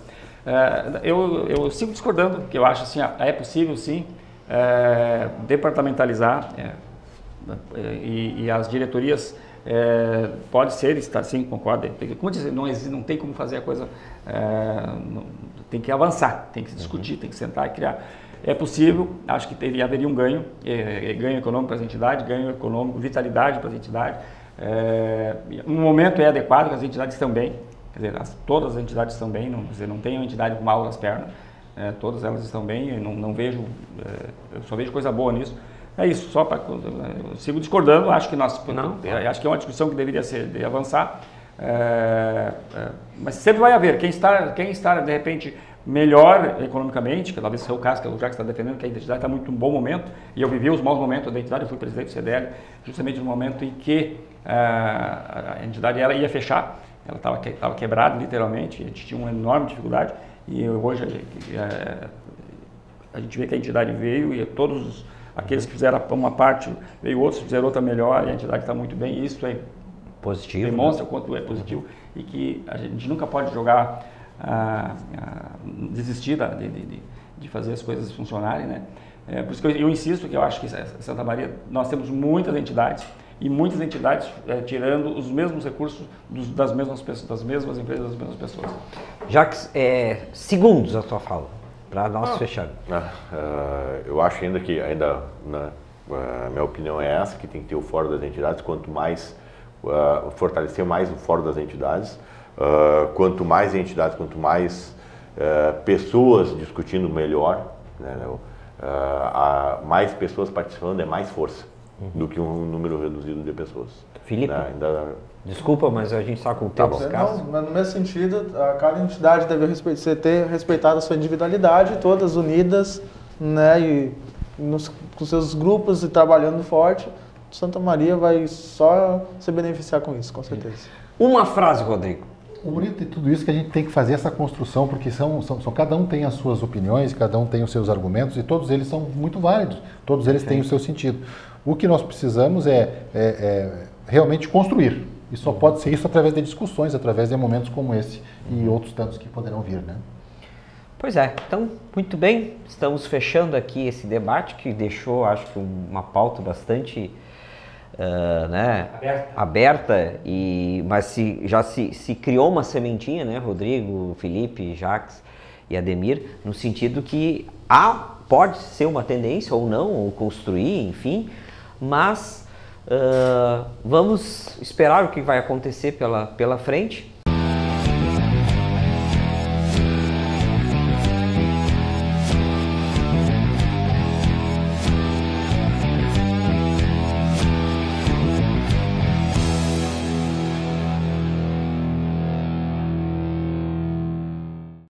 Eu sigo discordando, porque eu acho assim, é possível sim departamentalizar e as diretorias pode ser, sim, concordo. Como eu disse, não tem como fazer a coisa, tem que avançar, tem que discutir, tem que sentar e criar. É possível, acho que haveria um ganho, ganho econômico para as entidades, ganho econômico, vitalidade para as entidades. No momento é adequado, as entidades estão bem, quer dizer, todas as entidades estão bem, não tem uma entidade com mal nas pernas, todas elas estão bem, eu não vejo, eu só vejo coisa boa nisso. É isso, só para. Eu sigo discordando, acho que acho que é uma discussão que deveria ser de avançar, mas sempre vai haver quem está de repente melhor economicamente, que talvez seja o caso que o Jacques está defendendo, que a entidade está muito em um bom momento, e eu vivi os maus momentos da entidade, eu fui presidente do CDL, justamente no momento em que a entidade ela ia fechar, ela estava quebrada literalmente, a gente tinha uma enorme dificuldade, e hoje a gente vê que a entidade veio e todos aqueles que fizeram uma parte, veio outros, fizeram outra melhor, e a entidade está muito bem, e isso é positivo, demonstra o quanto é positivo e que a gente nunca pode jogar, desistir de fazer as coisas funcionarem, né? Por isso que eu insisto que eu acho que Santa Maria, nós temos muitas entidades e muitas entidades tirando os mesmos recursos das mesmas pessoas, das mesmas empresas, das mesmas pessoas. Jacques, segundos a tua fala, para nós fecharmos. Eu acho ainda que, né, a minha opinião é essa, que tem que ter o fórum das entidades, quanto mais, fortalecer mais o fórum das entidades, quanto mais entidades, quanto mais pessoas discutindo, melhor, né, mais pessoas participando é mais força do que um número reduzido de pessoas. Felipe, né, desculpa, mas a gente está com o tempo escasso. Mas no mesmo sentido, cada entidade deve ter respeitado a sua individualidade, todas unidas, né, e com seus grupos e trabalhando forte, Santa Maria vai só se beneficiar com isso, com certeza. Uma frase, Rodrigo. O bonito de tudo isso é que a gente tem que fazer essa construção, porque cada um tem as suas opiniões, cada um tem os seus argumentos e todos eles são muito válidos, todos eles têm o seu sentido. O que nós precisamos é realmente construir, e só pode ser isso através de discussões, através de momentos como esse e outros tantos que poderão vir, né? Pois é, então, muito bem, estamos fechando aqui esse debate que deixou, acho que uma pauta bastante aberta, mas já se criou uma sementinha, né, Rodrigo, Felipe, Jacques e Ademir, no sentido que pode ser uma tendência ou não, ou construir, enfim, mas vamos esperar o que vai acontecer pela frente.